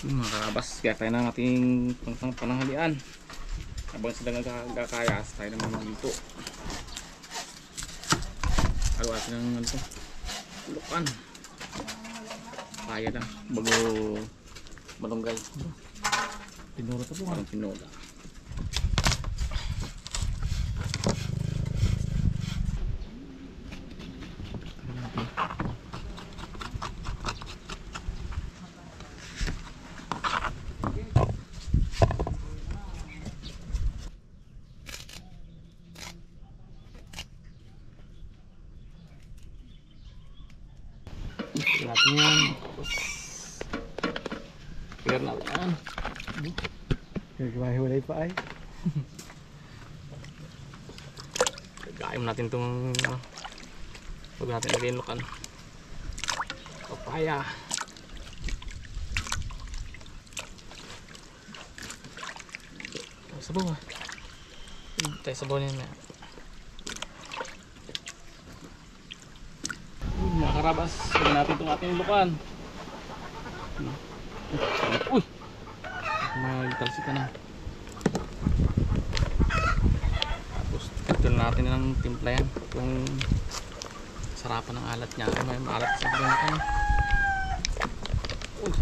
Mga karabas, kaya tayo na nating pananghalian. Habang sila nagkakayas, tayo naman nandito. Haluatin ng ano to, lukan. Kaya lang, bago malunggay. Pinura to po nga. Parang pinola. Natin yan. Tapos clear natin yan. Hiwalay pa ay. Gagayam natin itong huwag natin lagay yung lukan. Papaya. Sabaw ah. Tayo sabaw niyan na. Mga karabas, huwag natin itong ating lukan. Uy! Magtalsik ka na. Tapos ito natin ng timpla yan kung sarapan ng alat niya. May maalat sa bangka. Uy!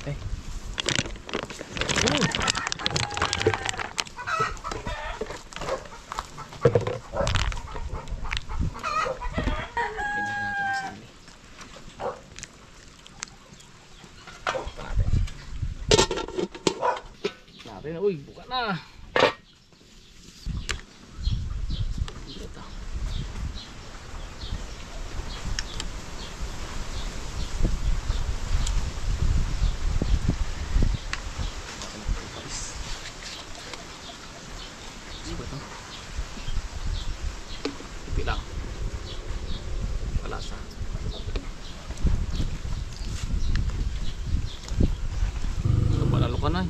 Eh. Uy, buka na. Ito. Ipi lang. Palasa. Ito palalo ka na eh.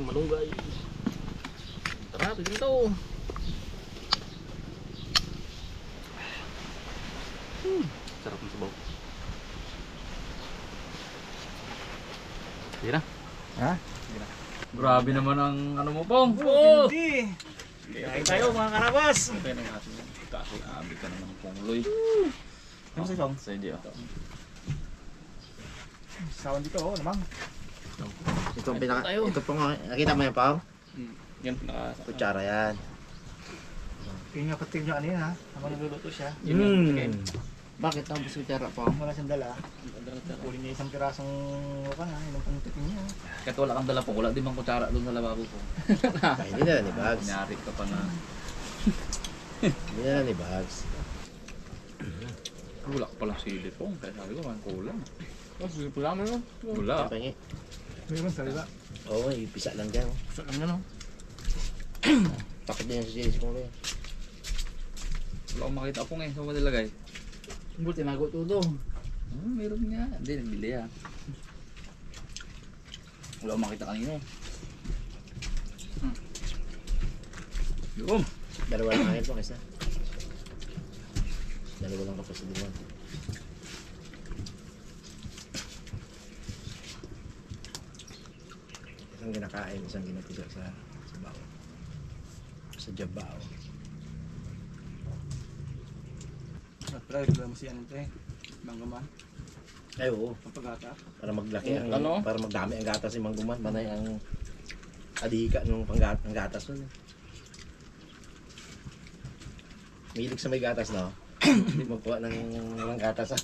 Malunggay. Tara, tignan ito. Sarap ng sabaw. Sige na. Ha? Sige na. Grabe naman ang ano mo, Pong. Oh! Hindi! Kain tayo mga karabas! Kaya na natin. Kaso abi ka naman ng pongloy. Ano sa isang? Sa hindi. Sawan dito oh, namang. Ito pinaka, ito po nga, nakita mo yan pa? Yan pinaka Kutsara yan. Kaya nga patig nyo ano yan ha, habang nagluluto siya. Bakit ang buso kutsara pa? Wala siyang dala. Kunin niya isang pirasong lukan ha, ilang panutikin niya. kahit wala kang dala po, wala din bang kutsara doon sa lababo ko. Hindi na ni Bags. Kunyari ka pa na. Hindi na ni Bags. Wala ka palang sili po. Kaya sabi ko, man kulang. Sige po lang yun. Wala. Pengi. Mayroon salita. Oo, ipisa lang dyan. Gusto lang yan o. Takot din yung sisilis ko ngayon. Wala akong makita po ngayon. Saan mo nilagay? Hindi tinago tudo. Meron nga. Hindi, nagbili ah. Wala akong makita kanina eh. Yung. Dalawa lang ngayon po kaysa. Dalawa lang kapos sa diwan. Isang ginakain, isang ginapisa sa bao. Sa jabao. Try ko mo siya nito eh. Manggaman. Ay oo, Kapagata. para maglaki ang Ano? para magdami ang gatas si Mangguman, manay ang adika nung ang gatas nun. Milig sa may gatas no. Hindi magkuha ng gatas.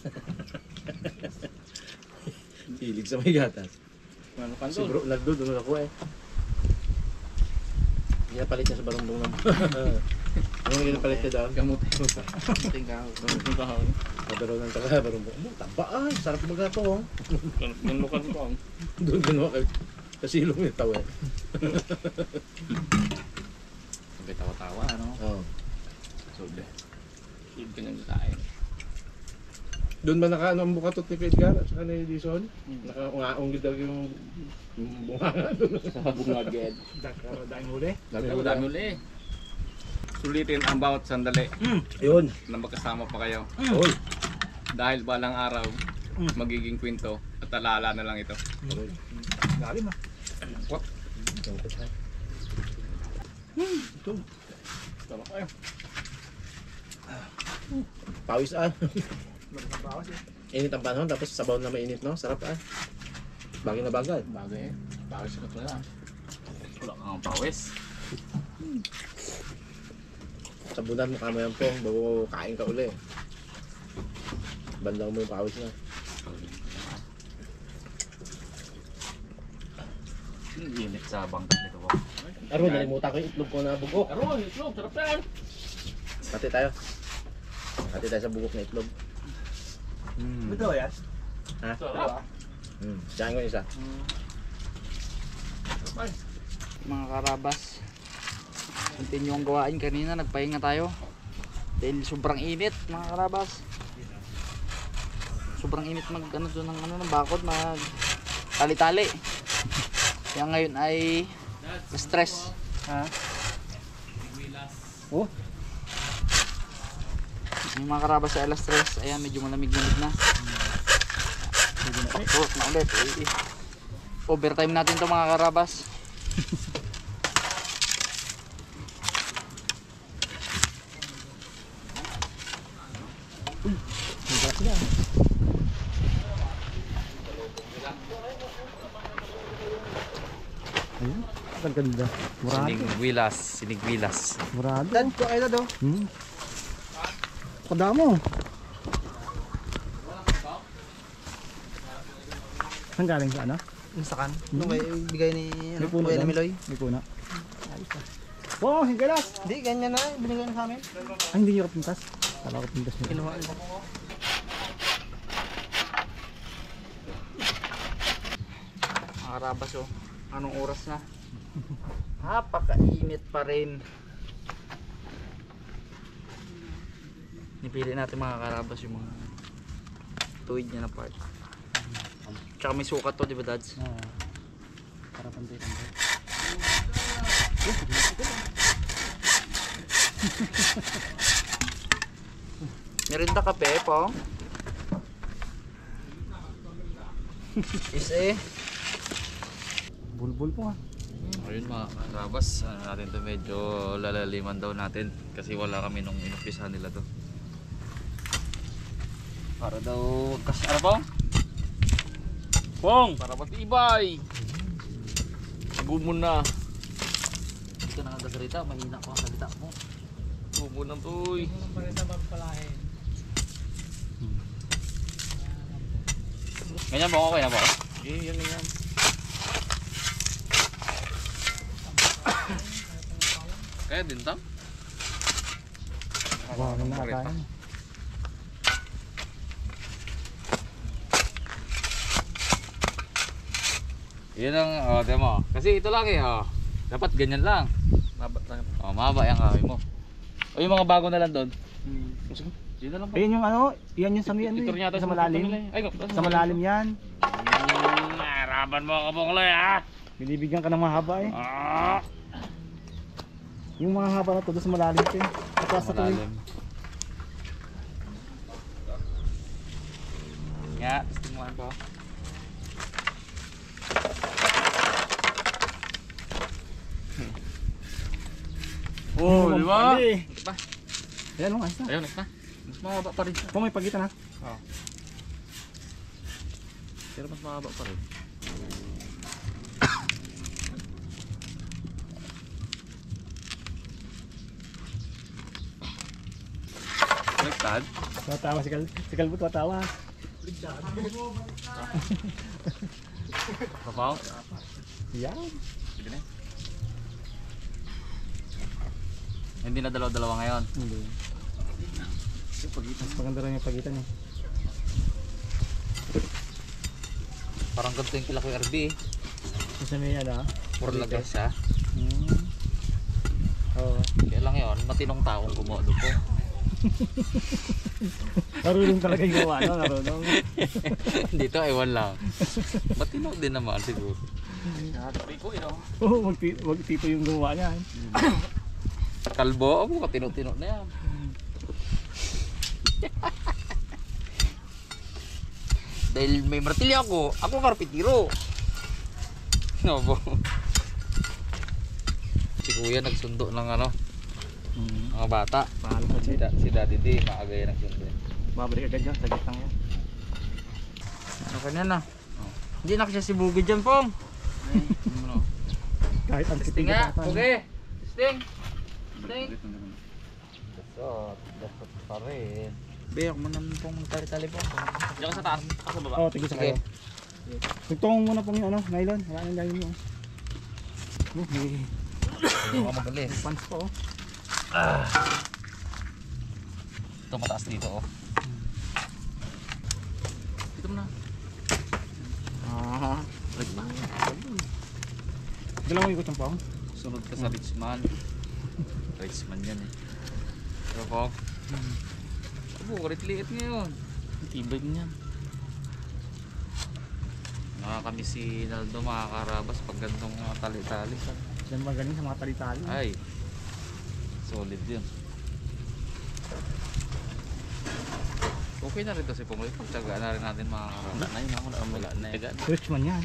Hilig sa may gatas. Ano ka Si bro, nagdoon ako eh. Ginapalit niya sa barumbong ng... Ano ginapalit niya doon? Gamot. Tingkaw. Tingkaw. Madaro ng taga barumbong. Taba ay, sarap magato oh. Yung lukan ko. Doon ginawa kay kasilong yung tawa. May tawa-tawa, ano? Oo. Sobe. Hindi ka nang kain. Doon ba naka ano ang bukatot ni Edgar at saka ni Dison? Naka-ungaong daw yung bunga doon. Sa bungaged. Daing huli. Dami uli. Sulitin ang bawat sandali Yun. na magkasama pa kayo. Oy. Dahil balang araw, magiging kwento at alala na lang ito. Lalim ah. Tama kayo. Pawis ah. Bawas eh. Init ang panahon tapos sabaw na mainit no? Sarap ah. Bagay na bagay. Bagay eh. Pawis ka pala. Wala kang pawis. Sabunan mo kamo yan pong bago kain ka uli. Bandang mo yung pawis na. Init sa bangkat nito po. Aron, nalimutan ko yung itlog ko na bugok. Aron, itlog, sarap yan! Pati tayo. Pati tayo sa bugok na itlog. Ito yan. Ha? Sarap. Diyan ko yung isa. Mga karabas, continue ang gawain. Kanina nagpahinga tayo dahil sobrang init mga karabas. Sobrang init mag ano doon ng bakod, mag tali-tali. Kaya ngayon ay stress. Ha? Oh. Yung mga karabas sa alas stress, ayan medyo malamig-lamig na. Pagpurot na ulit. Overtime natin to mga karabas. Ang ganda. Murado. Sinigwilas. Murado. Dad, ko ay dad oh. Kadamo. Saan galing sa ano? Insakan. Nung may bigay ni May puno Kuya doon? Miloy. May puno. Wow, hinggalas! Hindi, ganyan na. Binigay na sa amin. Ay, hindi nyo kapintas. Kala ko pintas nyo. Kinuha. Mga karabas oh. Anong oras na? Napakainit pa rin. Nipili natin mga karabas yung mga tuwid niya na part. Tsaka may sukat to, di ba dads? Oo. Para pantay-pantay. Merinda kape po. Is eh. Bulbul po ah. Ayun mga karabas, ano natin to, medyo lalaliman daw natin kasi wala kami nung inumpisahan nila to. Para daw kasi ano pong? Pong! Para matibay! Gumon na. Hindi ka nakagasalita, mahina ko ang salita mo. Gumon na to eh. Ganyan po, okay na po? Okay, yan yan. Kaya din tam? Wow, ano na tayo. Yun ang, demo. Kasi ito lang eh, dapat ganyan lang. Mahaba yung kahoy mo. O yung mga bago na lang doon. Yun na lang po. Ayun yung ano, yan yung sa may ano Ito rin yata sa malalim. Ay, Sa malalim yan. Harapan mo ka bungloy ha. Binibigyan ka ng mahaba eh. Ah! Yung mga haba na to doon sa malalim ko eh. Atras sa tuloy. Malalim. Nga, stimulan po. Oh, di ba? Diba? Ayan mo, ayos na. Ayun, next na. Mas mahaba pa rin. Kung may pagitan ha. Pero mas mahaba pa rin. Baliktad? Tatawa si Kalbut, tatawa. Papaw? Yan. Sige na. Hindi na dalawa-dalawa ngayon. Hindi. Mas maganda rin yung pagitan eh. Parang ganito yung kila ko RB eh. Kasi may ano ha. Puro lagay siya. Oo. Kaya lang yun, matinong taong gumawa doon po. Marunong talaga yung gawa, no? Marunong. Dito, ewan lang. Matino din naman siguro. Rico, you know. Oo, magtito yung gumawa niya. Kalbo, ako katino-tino na yan. Dahil may martilyo ako karpitiro. No, po. Si kuya nagsundo ng ano, mga bata. Mahal ka Si, siya. si Daddy D, maaga yan nagsundo. Babalik agad yan, sagit lang yan. Okay na na. Hindi na kasi sibugid dyan, Pong. Ano? Kahit ang Testing kiting nga. katatan. Okay. Testing. Testing. Dapat, dapat pa rin. Be, ako muna pong tali-tali po. Diyan ka sa taas, ako sa baba. Oo, tigil sa Sige. kayo. Tugtungin mo na pong yung ano, nylon. Wala nang nylon mo. May Hindi ka magalis. pants pa oh. Ito mataas dito, oh. Dito mo na. Ah. Dalawang ikot yung pang. Sunod ka sa Richman. Richman yan eh. Pero po. Abo, karit-liit ngayon. Tibay niyan. Nakakamiss si Naldo mga karabas pag gantong mga tali-tali. Yan magaling sa mga tali-tali. Ay, solid yun. Okay na rin to si Pungloy. Pagtsagaan na rin natin mga karabas. Na yun ako na Wala na eh. Richman yan.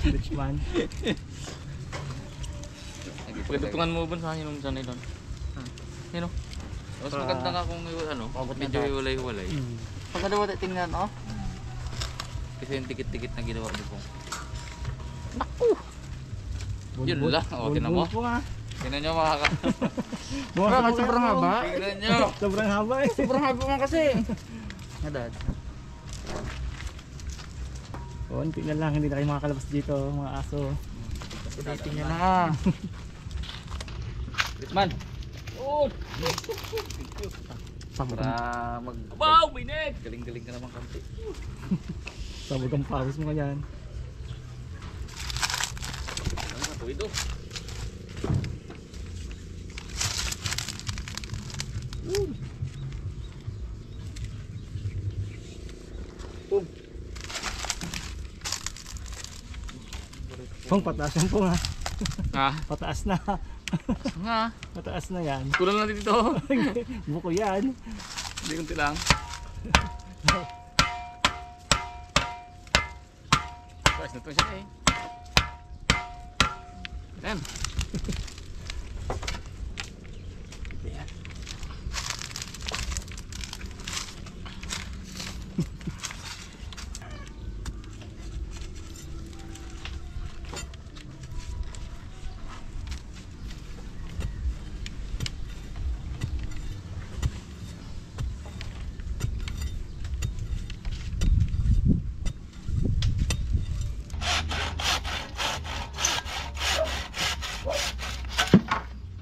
Richman. Pagkatutungan mo ba sa kanya nung sanay doon? Yun o. Mas maganda nga kung ano, medyo hiwalay-hiwalay. Pagkadawa tayo tingnan, oh. Kasi yung tikit-tikit na ginawa ni Pung. Bulbul. Yun lang. O, tinan mo. Bulbul po nga. Tinan nyo mga ka... Baka sobrang haba. Tignan nyo. Sobrang haba eh. Sobrang haba nga kasi. Nadad. Konti na lang, hindi na kayo makakalabas dito, mga aso. Tingnan na. Ritman. Sabog Para ang, mag... Wow, binig! Galing-galing ka naman kanti. sabog ang pawis mo yan. Ano nga po ito? Pong, pataas yan po nga. Ha? Pataas na. Nga. Pataas na yan. Kulang natin dito. Buko yan. Hindi kunti lang. Guys, na ito siya eh. Yan.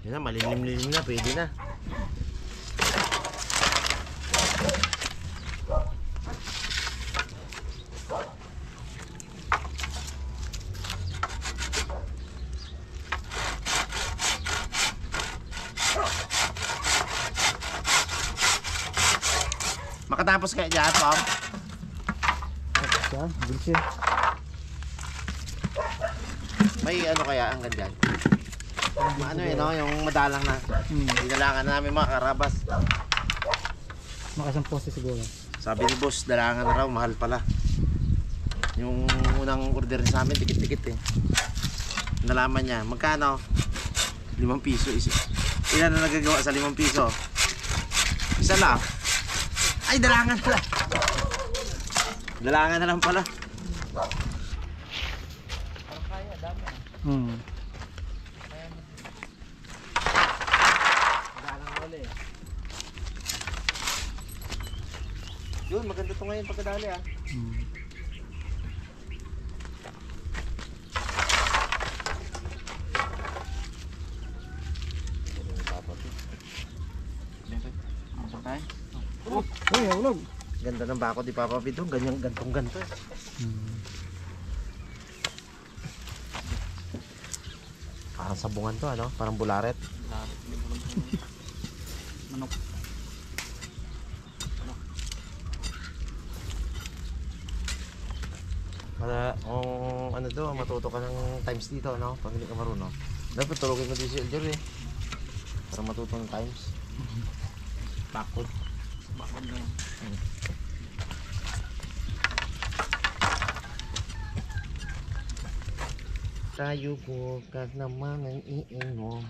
Yan na, malilim-lilim na, pwede na. Makatapos kaya dyan, Pam? Yan, bilis yan. May ano kaya ang ganyan? Ano yun, no? Yung madalang na. Dinalangan namin mga karabas. Makasang poste siguro. Sabi ni boss, dalangan na raw, mahal pala. Yung unang order niya sa amin, dikit-dikit eh. Nalaman niya, magkano? 5 piso. Ilan na nagagawa sa 5 piso? Isa lang. Ay, dalangan pala. Dalangan na lang pala. Hmm. Yun, maganda to ngayon pagkadali ah. Uy, ulog. Ganda ng bako di Papa Bidong, ganyan gantong-ganto eh. Parang sabungan to ano, parang bularet. Manok. Para kung ano to, matuto ka ng times dito, no? Pag hindi ka marunong. Dapat tulogin mo din si Elder eh. Para matuto ng times. Bakod. Bakod na. Tayo ko kag naman ang iinom.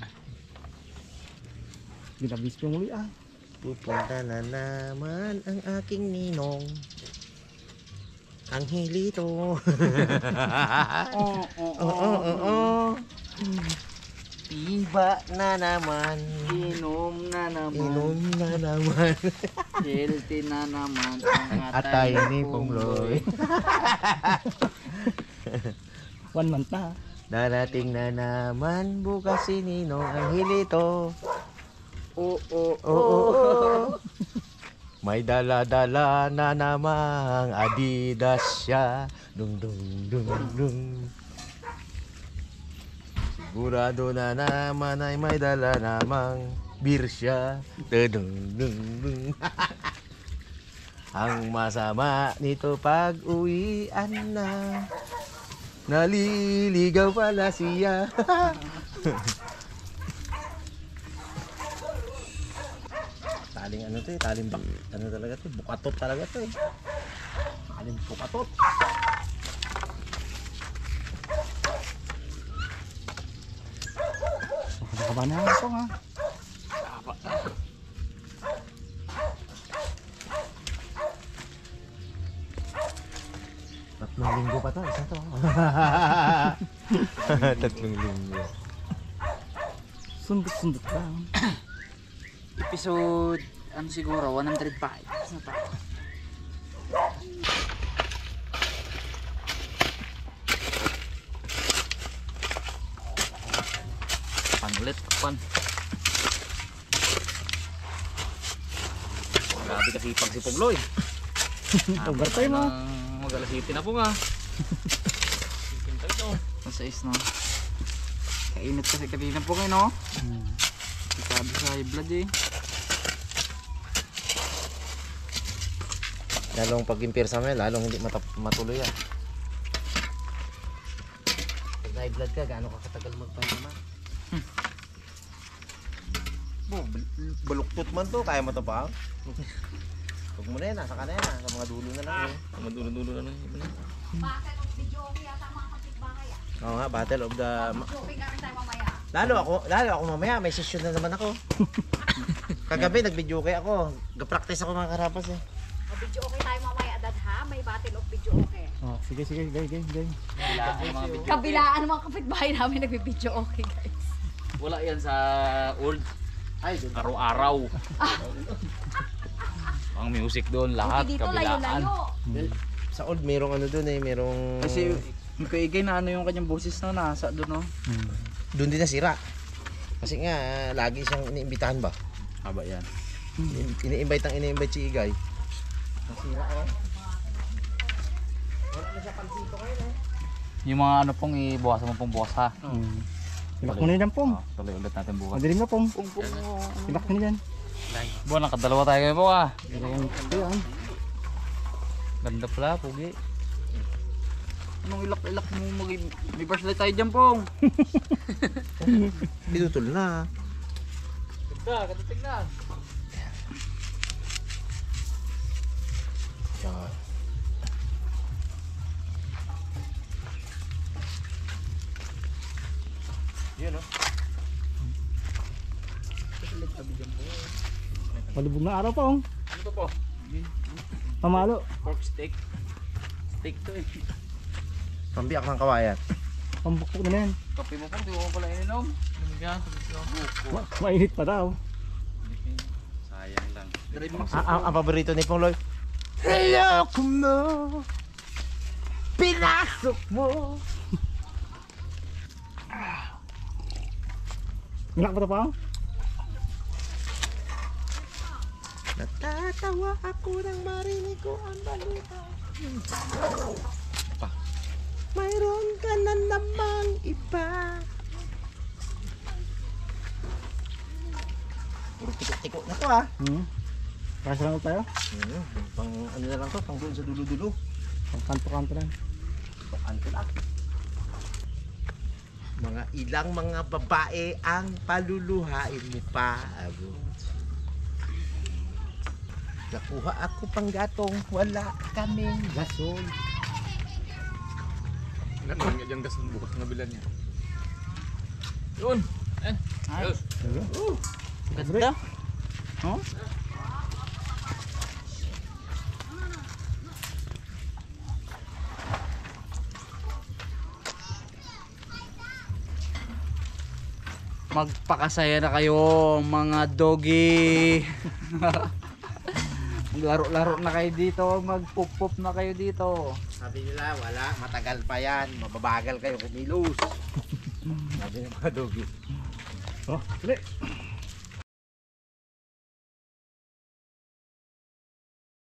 Ginabis ko muli ah. Pupunta na naman ang aking ninong. Ang hilito. Oo. Iba na naman. Inom na naman. Inom na naman. Healthy na naman. Ang Atay ni Pongloy. One month na. Darating na naman bukas si Ninong ang hilito. Oo. May dala-dala na namang Adidas siya. Dung dung dung dung. Sigurado na naman ay may dala namang beer siya. Dung dung dung. Ang masama nito pag uwian na. Naliligaw pala siya. Taling ano to eh, taling ano talaga to, bukatot talaga to eh. Taling bukatot. Nakakaba na ako nga. 3 linggo pa to, isa to. 3 linggo. Sundot-sundot lang. Episode, ano siguro, 105. Ano pa? Panlit, pan. Grabe kasi pag si Pongloy. Overtime mo. Mag-alas 7 na po nga. Ang sais no. Kainit kasi kanina po kayo no. Sabi sa high blood eh. Lalong pag-impir sa amin, lalong hindi matuloy yan. Pag high blood ka, gaano ka katagal magpahinga? Baluktot man to, kaya mo to pa? Huwag mo na yan, nasa ka na yan, sa mga dulo na lang. Mga dulo-dulo na lang. Battle of the Jockey yata mga kapitbahay ah. Oo nga, battle of the... Jockey ka rin tayo mamaya. Lalo ako mamaya, may session na naman ako. Kagabi, nag-video kay ako. Ga-practice ako mga karapas eh. O video okay tayo mamaya dad ha. May battle of video okay. Oh, sige, game. Kabilaan ng mga kapitbahay namin nagbi-video okay guys. Wala yan sa old. Ay, doon. Araw-araw. Ang music doon, lahat, Buti dito kabilaan. layo-layo. Sa old, merong ano doon eh, merong... Kasi yung kaigay na ano yung kanyang boses no, nasa doon no. Doon din nasira. Kasi nga, lagi siyang iniimbitahan ba? Haba yan. Ini-invite si Igay. Yung mga ano pong ibuwasan mo pong buwas ha. Ilak mo na yan, Pong. Tuloy ulit natin bukas. Madilim na, Pong. Pung mo. Ilak mo na yan. Buwan, nakadalawa tayo ngayon po ha. Ito yan. Ganda pala, pugi. Anong ilak-ilak mo may flashlight tayo dyan pong. Pinutol na. Ganda, ganda tignan. Yan. Yun oh. Malubog na araw, Pong. Ano to po? Pamalo. Pork steak. Steak to eh. Pambiyak ng kawayan. Pambukpok na yan. Kape mo pong, di mo pala ininom. Lumigyan, Mainit pa daw. sayang lang. Ang paborito ni Pongloy. Hello mo. Pinasok mo. Ilak pa ito, Pong? Natatawa ako nang marinig ko ang balita. Mayroon ka na namang iba. Puro tiko-tiko na to ah. Kaya lang tayo. Pang ano na lang to, pang doon sa dulo-dulo. Pang kanto-kanto lang. Tukan sila. Mga ilang mga babae ang paluluhain mo pa. Nakuha ako pang gatong, wala kaming gasol. Ganun nga dyan gas ng bukas na bilan niya. Yun! Eh! Ay, Ayos! ganda. Oh? Magpakasaya na kayo mga doggy. Maglaro-laro na kayo dito, magpup-pup na kayo dito. Sabi nila, wala, matagal pa yan. Mababagal kayo kumilos. Sabi ng mga doggy. Oh, dali.